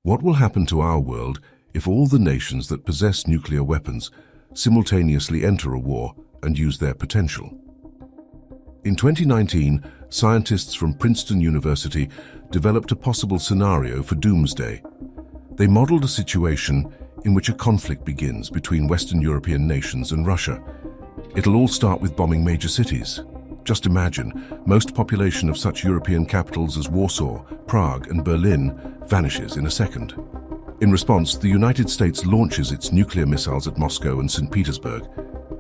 What will happen to our world if all the nations that possess nuclear weapons simultaneously enter a war and use their potential? In 2019, scientists from Princeton University developed a possible scenario for doomsday. They modeled a situation in which a conflict begins between Western European nations and Russia. It'll all start with bombing major cities. Just imagine, most population of such European capitals as Warsaw, Prague and Berlin vanishes in a second. In response, the United States launches its nuclear missiles at Moscow and St. Petersburg,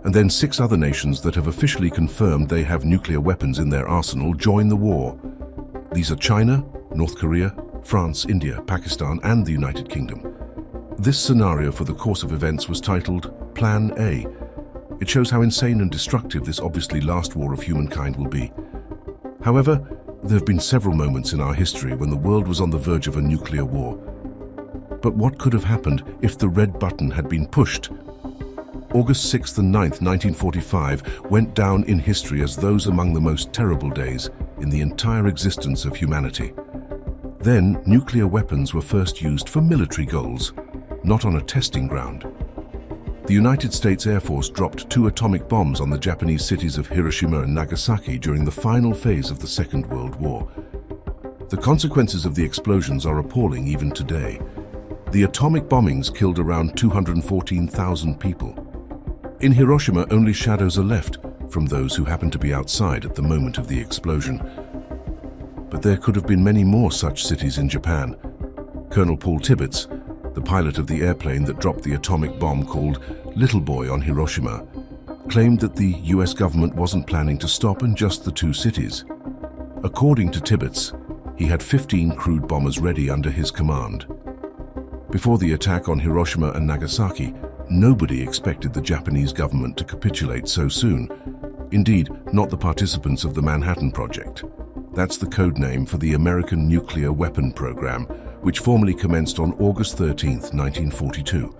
and then 6 other nations that have officially confirmed they have nuclear weapons in their arsenal join the war. These are China, North Korea, France, India, Pakistan and the United Kingdom. This scenario for the course of events was titled Plan A. It shows how insane and destructive this obviously last war of humankind will be. However, there have been several moments in our history when the world was on the verge of a nuclear war. But what could have happened if the red button had been pushed? August 6th and 9th, 1945 went down in history as those among the most terrible days in the entire existence of humanity. Then, nuclear weapons were first used for military goals, not on a testing ground. The United States Air Force dropped 2 atomic bombs on the Japanese cities of Hiroshima and Nagasaki during the final phase of the Second World War. The consequences of the explosions are appalling even today. The atomic bombings killed around 214,000 people. In Hiroshima, only shadows are left from those who happened to be outside at the moment of the explosion. But there could have been many more such cities in Japan. Colonel Paul Tibbets, the pilot of the airplane that dropped the atomic bomb called Little Boy on Hiroshima, claimed that the US government wasn't planning to stop in just the 2 cities. According to Tibbets, he had 15 crude bombers ready under his command. Before the attack on Hiroshima and Nagasaki, nobody expected the Japanese government to capitulate so soon. Indeed, not the participants of the Manhattan Project. That's the code name for the American nuclear weapon program, which formally commenced on August 13, 1942.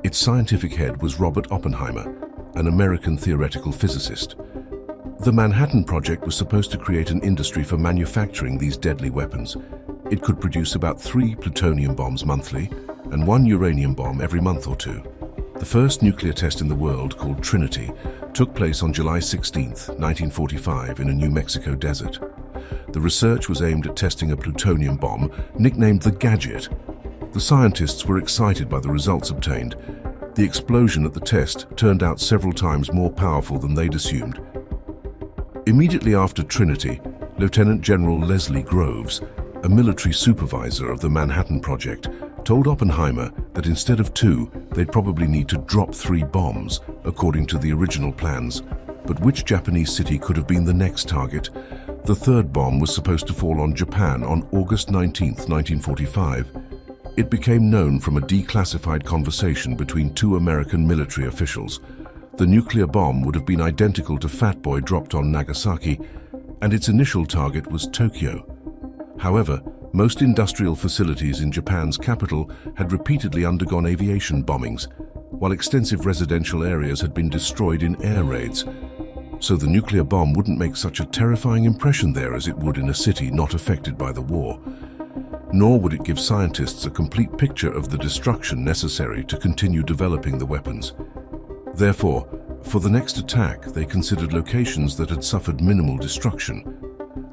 Its scientific head was Robert Oppenheimer, an American theoretical physicist. The Manhattan Project was supposed to create an industry for manufacturing these deadly weapons. It could produce about 3 plutonium bombs monthly and 1 uranium bomb every month or 2. The first nuclear test in the world, called Trinity, took place on July 16, 1945 in a New Mexico desert. The research was aimed at testing a plutonium bomb nicknamed the Gadget. The scientists were excited by the results obtained. The explosion at the test turned out several times more powerful than they'd assumed. Immediately after Trinity, Lieutenant General Leslie Groves, a military supervisor of the Manhattan Project, told Oppenheimer that instead of 2, they'd probably need to drop 3 bombs, according to the original plans. But which Japanese city could have been the next target? The 3rd bomb was supposed to fall on Japan on August 19, 1945. It became known from a declassified conversation between 2 American military officials. The nuclear bomb would have been identical to Fat Boy dropped on Nagasaki, and its initial target was Tokyo. However, most industrial facilities in Japan's capital had repeatedly undergone aviation bombings, while extensive residential areas had been destroyed in air raids. So the nuclear bomb wouldn't make such a terrifying impression there as it would in a city not affected by the war. Nor would it give scientists a complete picture of the destruction necessary to continue developing the weapons. Therefore, for the next attack, they considered locations that had suffered minimal destruction.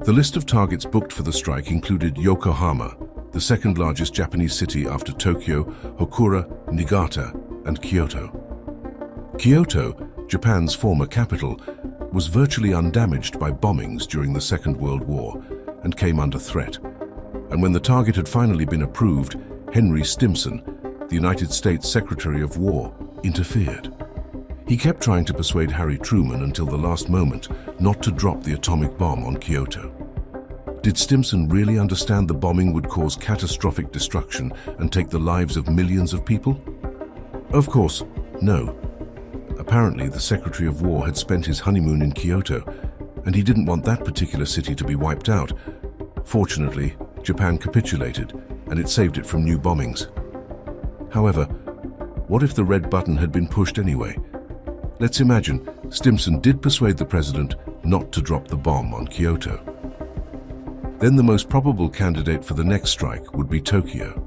The list of targets booked for the strike included Yokohama, the 2nd largest Japanese city after Tokyo, Hokura, Niigata, and Kyoto. Kyoto, Japan's former capital, was virtually undamaged by bombings during the Second World War and came under threat. And when the target had finally been approved, Henry Stimson, the United States Secretary of War, interfered. He kept trying to persuade Harry Truman until the last moment not to drop the atomic bomb on Kyoto. Did Stimson really understand the bombing would cause catastrophic destruction and take the lives of millions of people? Of course, no. Apparently, the Secretary of War had spent his honeymoon in Kyoto, and he didn't want that particular city to be wiped out. Fortunately, Japan capitulated, and it saved it from new bombings. However, what if the red button had been pushed anyway? Let's imagine Stimson did persuade the president not to drop the bomb on Kyoto. Then the most probable candidate for the next strike would be Tokyo.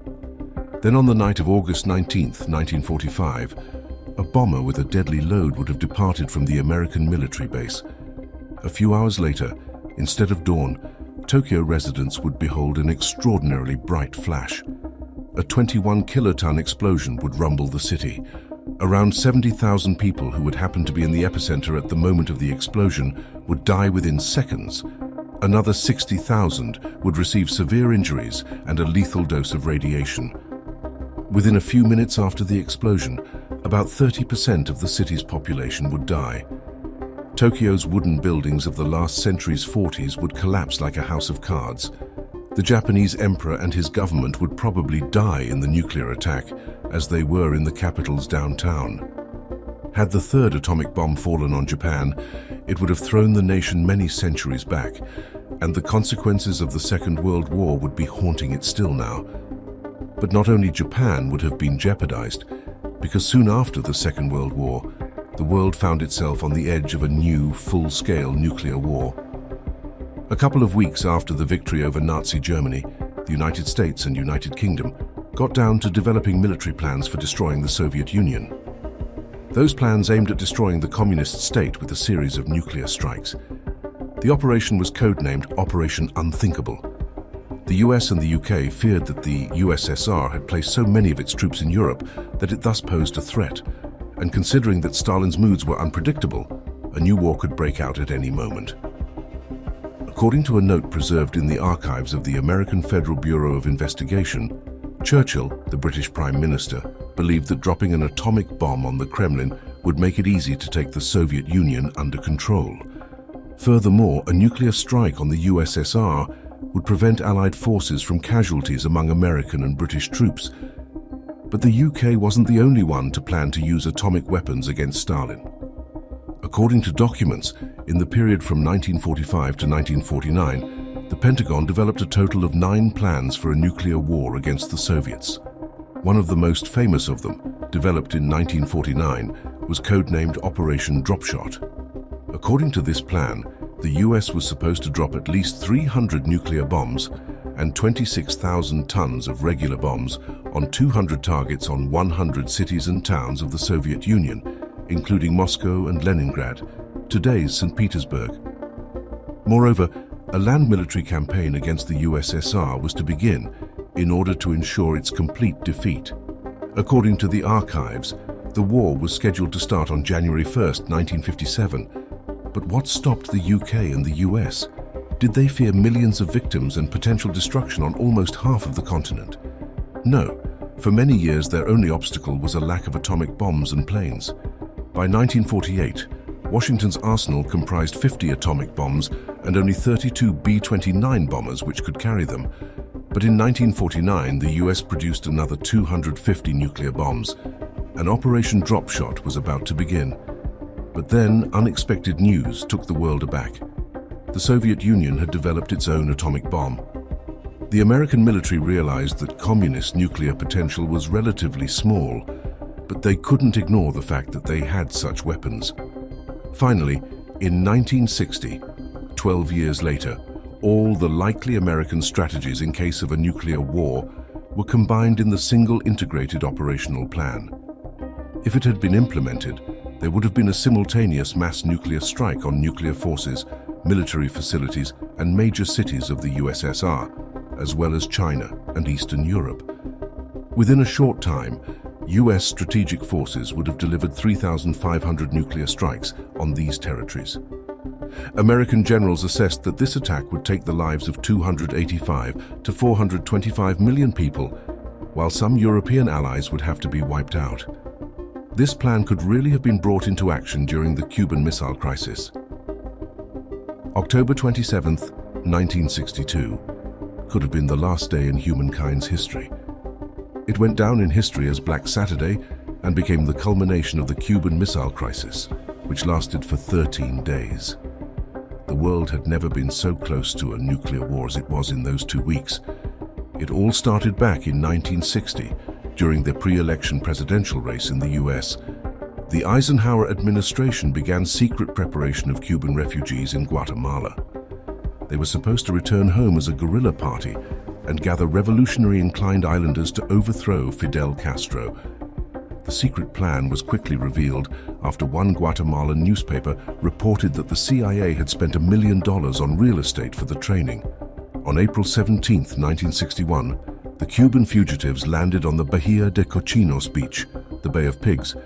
Then on the night of August 19th, 1945, a bomber with a deadly load would have departed from the American military base. A few hours later, instead of dawn, Tokyo residents would behold an extraordinarily bright flash. A 21-kiloton explosion would rumble the city. Around 70,000 people who would happen to be in the epicenter at the moment of the explosion would die within seconds. Another 60,000 would receive severe injuries and a lethal dose of radiation. Within a few minutes after the explosion, about 30% of the city's population would die. Tokyo's wooden buildings of the last century's 40s would collapse like a house of cards. The Japanese emperor and his government would probably die in the nuclear attack, as they were in the capital's downtown. Had the third atomic bomb fallen on Japan, it would have thrown the nation many centuries back, and the consequences of the Second World War would be haunting it still now. But not only Japan would have been jeopardized, because soon after the Second World War, the world found itself on the edge of a new, full-scale nuclear war. A couple of weeks after the victory over Nazi Germany, the United States and United Kingdom got down to developing military plans for destroying the Soviet Union. Those plans aimed at destroying the communist state with a series of nuclear strikes. The operation was codenamed Operation Unthinkable. The US and the UK feared that the USSR had placed so many of its troops in Europe that it thus posed a threat, and considering that Stalin's moods were unpredictable, a new war could break out at any moment. According to a note preserved in the archives of the American Federal Bureau of Investigation, Churchill, the British Prime Minister, believed that dropping an atomic bomb on the Kremlin would make it easy to take the Soviet Union under control. Furthermore, a nuclear strike on the USSR would prevent Allied forces from casualties among American and British troops. But the UK wasn't the only one to plan to use atomic weapons against Stalin. According to documents, in the period from 1945 to 1949, the Pentagon developed a total of 9 plans for a nuclear war against the Soviets. One of the most famous of them, developed in 1949, was codenamed Operation Dropshot. According to this plan, the US was supposed to drop at least 300 nuclear bombs and 26,000 tons of regular bombs on 200 targets on 100 cities and towns of the Soviet Union, including Moscow and Leningrad, today's St. Petersburg. Moreover, a land military campaign against the USSR was to begin in order to ensure its complete defeat. According to the archives, the war was scheduled to start on January 1st, 1957. But what stopped the UK and the US? Did they fear millions of victims and potential destruction on almost half of the continent? No. For many years, their only obstacle was a lack of atomic bombs and planes. By 1948, Washington's arsenal comprised 50 atomic bombs and only 32 B-29 bombers which could carry them. But in 1949, the US produced another 250 nuclear bombs, and Operation Dropshot was about to begin. But then, unexpected news took the world aback. The Soviet Union had developed its own atomic bomb. The American military realized that communist nuclear potential was relatively small, but they couldn't ignore the fact that they had such weapons. Finally, in 1960, 12 years later, all the likely American strategies in case of a nuclear war were combined in the single integrated operational plan. If it had been implemented, there would have been a simultaneous mass nuclear strike on nuclear forces, military facilities, and major cities of the USSR, as well as China and Eastern Europe. Within a short time, US strategic forces would have delivered 3,500 nuclear strikes on these territories. American generals assessed that this attack would take the lives of 285 to 425 million people, while some European allies would have to be wiped out. This plan could really have been brought into action during the Cuban Missile Crisis. October 27, 1962, could have been the last day in humankind's history. It went down in history as Black Saturday and became the culmination of the Cuban Missile Crisis, which lasted for 13 days. The world had never been so close to a nuclear war as it was in those 2 weeks. It all started back in 1960, during the pre-election presidential race in the US. The Eisenhower administration began secret preparation of Cuban refugees in Guatemala. They were supposed to return home as a guerrilla party, and gather revolutionary-inclined islanders to overthrow Fidel Castro. The secret plan was quickly revealed after one Guatemalan newspaper reported that the CIA had spent $1 million on real estate for the training. On April 17, 1961, the Cuban fugitives landed on the Bahia de Cochinos beach, the Bay of Pigs,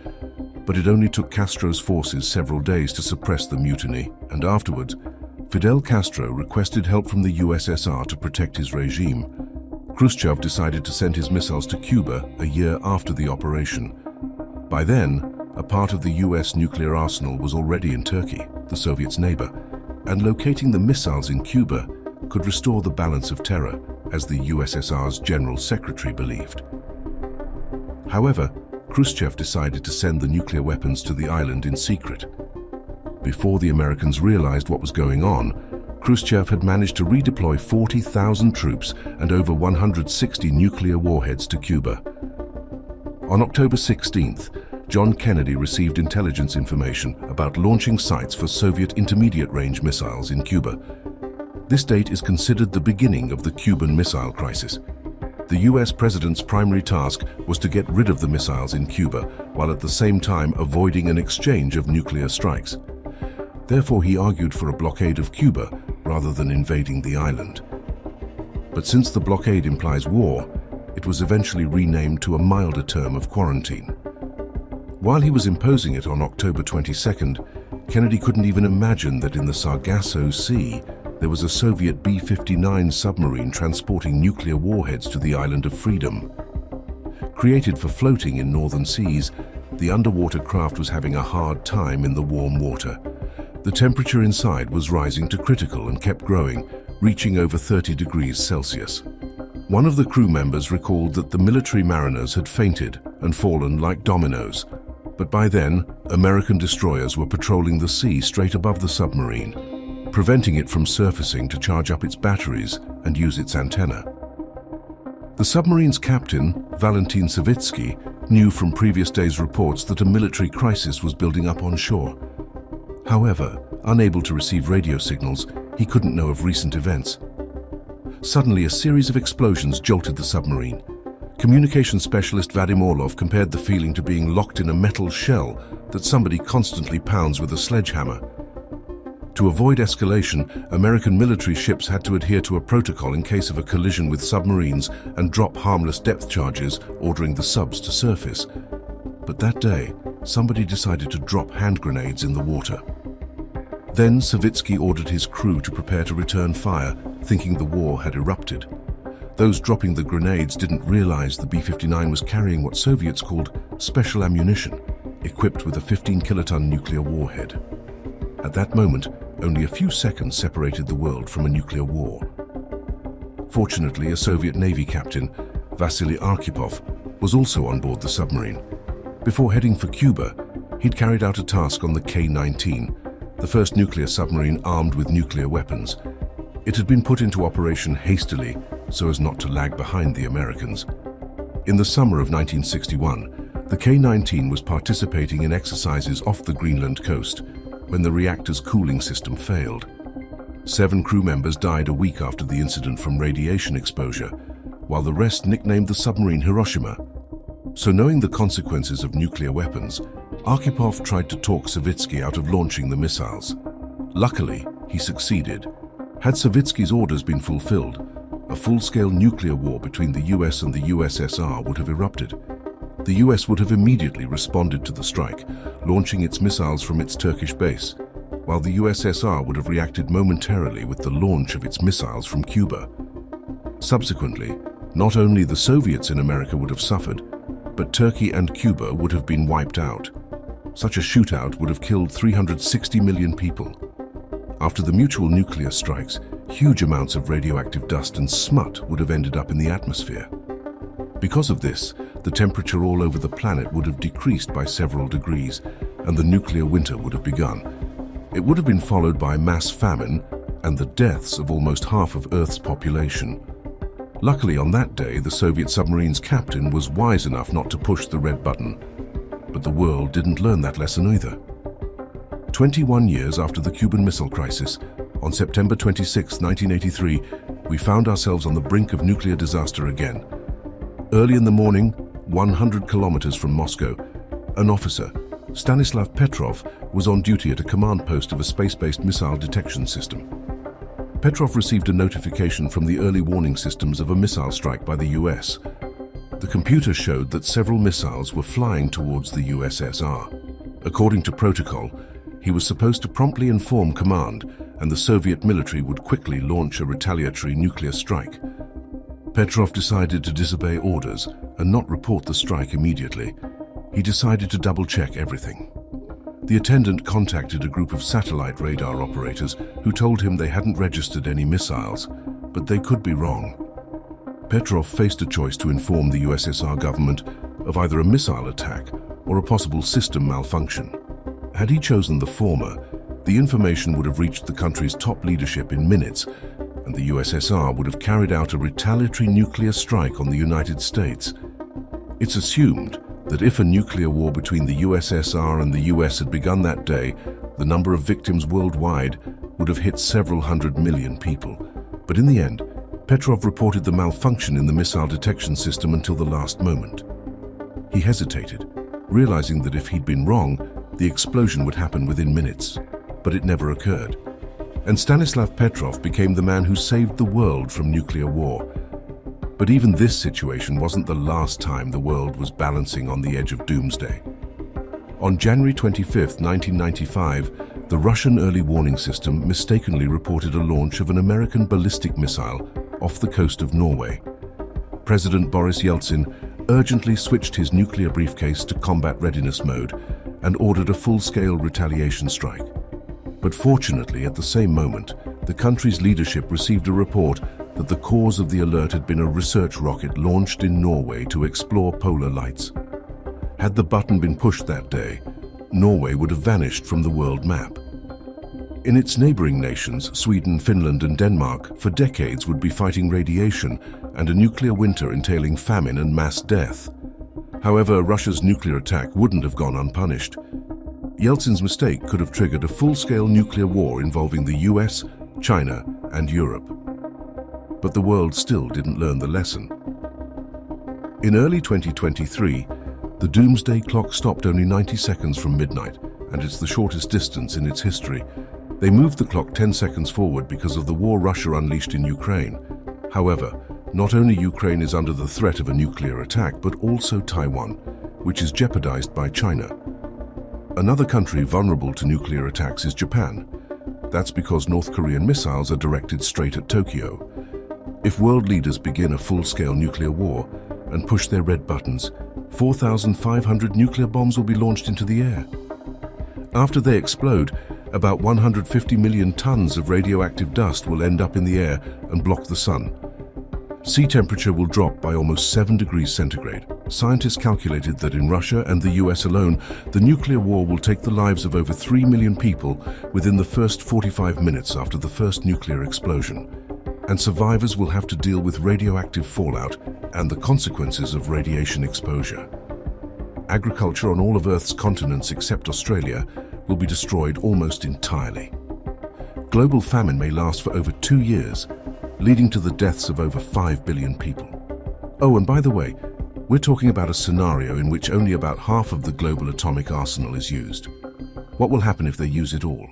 but it only took Castro's forces several days to suppress the mutiny, and afterwards, Fidel Castro requested help from the USSR to protect his regime. Khrushchev decided to send his missiles to Cuba a year after the operation. By then, a part of the US nuclear arsenal was already in Turkey, the Soviets' neighbor, and locating the missiles in Cuba could restore the balance of terror, as the USSR's General Secretary believed. However, Khrushchev decided to send the nuclear weapons to the island in secret. Before the Americans realized what was going on, Khrushchev had managed to redeploy 40,000 troops and over 160 nuclear warheads to Cuba. On October 16th, John Kennedy received intelligence information about launching sites for Soviet intermediate-range missiles in Cuba. This date is considered the beginning of the Cuban Missile Crisis. The US president's primary task was to get rid of the missiles in Cuba, while at the same time avoiding an exchange of nuclear strikes. Therefore, he argued for a blockade of Cuba rather than invading the island. But since the blockade implies war, it was eventually renamed to a milder term of quarantine. While he was imposing it on October 22nd, Kennedy couldn't even imagine that in the Sargasso Sea, there was a Soviet B-59 submarine transporting nuclear warheads to the island of Freedom. Created for floating in northern seas, the underwater craft was having a hard time in the warm water. The temperature inside was rising to critical and kept growing, reaching over 30 degrees Celsius. One of the crew members recalled that the military mariners had fainted and fallen like dominoes, but by then, American destroyers were patrolling the sea straight above the submarine, preventing it from surfacing to charge up its batteries and use its antenna. The submarine's captain, Valentin Savitsky, knew from previous days' reports that a military crisis was building up on shore. However, unable to receive radio signals, he couldn't know of recent events. Suddenly, a series of explosions jolted the submarine. Communication specialist Vadim Orlov compared the feeling to being locked in a metal shell that somebody constantly pounds with a sledgehammer. To avoid escalation, American military ships had to adhere to a protocol in case of a collision with submarines and drop harmless depth charges, ordering the subs to surface. But that day, somebody decided to drop hand grenades in the water. Then Savitsky ordered his crew to prepare to return fire, thinking the war had erupted. Those dropping the grenades didn't realize the B-59 was carrying what Soviets called special ammunition, equipped with a 15-kiloton nuclear warhead. At that moment, only a few seconds separated the world from a nuclear war. Fortunately, a Soviet Navy captain, Vasily Arkhipov, was also on board the submarine. Before heading for Cuba, he'd carried out a task on the K-19, the first nuclear submarine armed with nuclear weapons. It had been put into operation hastily so as not to lag behind the Americans. In the summer of 1961, the K-19 was participating in exercises off the Greenland coast when the reactor's cooling system failed. 7 crew members died a week after the incident from radiation exposure, while the rest nicknamed the submarine Hiroshima. So knowing the consequences of nuclear weapons, Arkhipov tried to talk Savitsky out of launching the missiles. Luckily, he succeeded. Had Savitsky's orders been fulfilled, a full-scale nuclear war between the US and the USSR would have erupted. The US would have immediately responded to the strike, launching its missiles from its Turkish base, while the USSR would have reacted momentarily with the launch of its missiles from Cuba. Subsequently, not only the Soviets in America would have suffered, but Turkey and Cuba would have been wiped out. Such a shootout would have killed 360 million people. After the mutual nuclear strikes, huge amounts of radioactive dust and smut would have ended up in the atmosphere. Because of this, the temperature all over the planet would have decreased by several degrees, and the nuclear winter would have begun. It would have been followed by mass famine and the deaths of almost half of Earth's population. Luckily, on that day, the Soviet submarine's captain was wise enough not to push the red button. But the world didn't learn that lesson either. 21 years after the Cuban Missile Crisis, on September 26, 1983, we found ourselves on the brink of nuclear disaster again. Early in the morning, 100 kilometers from Moscow, an officer, Stanislav Petrov, was on duty at a command post of a space-based missile detection system. Petrov received a notification from the early warning systems of a missile strike by the US. The computer showed that several missiles were flying towards the USSR. According to protocol, he was supposed to promptly inform command, and the Soviet military would quickly launch a retaliatory nuclear strike. Petrov decided to disobey orders and not report the strike immediately. He decided to double-check everything. The attendant contacted a group of satellite radar operators who told him they hadn't registered any missiles, but they could be wrong. Petrov faced a choice to inform the USSR government of either a missile attack or a possible system malfunction. Had he chosen the former, the information would have reached the country's top leadership in minutes, and the USSR would have carried out a retaliatory nuclear strike on the United States. It's assumed that if a nuclear war between the USSR and the US had begun that day, the number of victims worldwide would have hit several hundred million people. But in the end, Petrov reported the malfunction in the missile detection system until the last moment. He hesitated, realizing that if he'd been wrong, the explosion would happen within minutes. But it never occurred. And Stanislav Petrov became the man who saved the world from nuclear war. But even this situation wasn't the last time the world was balancing on the edge of doomsday. On January 25, 1995, the Russian early warning system mistakenly reported a launch of an American ballistic missile off the coast of Norway. President Boris Yeltsin urgently switched his nuclear briefcase to combat readiness mode and ordered a full-scale retaliation strike. But fortunately, at the same moment, the country's leadership received a report that the cause of the alert had been a research rocket launched in Norway to explore polar lights. Had the button been pushed that day, Norway would have vanished from the world map. In its neighboring nations, Sweden, Finland and Denmark, for decades would be fighting radiation and a nuclear winter entailing famine and mass death. However, Russia's nuclear attack wouldn't have gone unpunished. Yeltsin's mistake could have triggered a full-scale nuclear war involving the US, China and Europe. But the world still didn't learn the lesson. In early 2023, the doomsday clock stopped only 90 seconds from midnight, and it's the shortest distance in its history. They moved the clock 10 seconds forward because of the war Russia unleashed in Ukraine. However, not only Ukraine is under the threat of a nuclear attack, but also Taiwan, which is jeopardized by China. Another country vulnerable to nuclear attacks is Japan. That's because North Korean missiles are directed straight at Tokyo. If world leaders begin a full-scale nuclear war and push their red buttons, 4,500 nuclear bombs will be launched into the air. After they explode, about 150 million tons of radioactive dust will end up in the air and block the sun. Sea temperature will drop by almost 7 degrees centigrade. Scientists calculated that in Russia and the US alone, the nuclear war will take the lives of over 3 million people within the first 45 minutes after the first nuclear explosion. And survivors will have to deal with radioactive fallout and the consequences of radiation exposure. Agriculture on all of Earth's continents except Australia will be destroyed almost entirely. Global famine may last for over 2 years, leading to the deaths of over 5 billion people. Oh, and by the way, we're talking about a scenario in which only about half of the global atomic arsenal is used. What will happen if they use it all?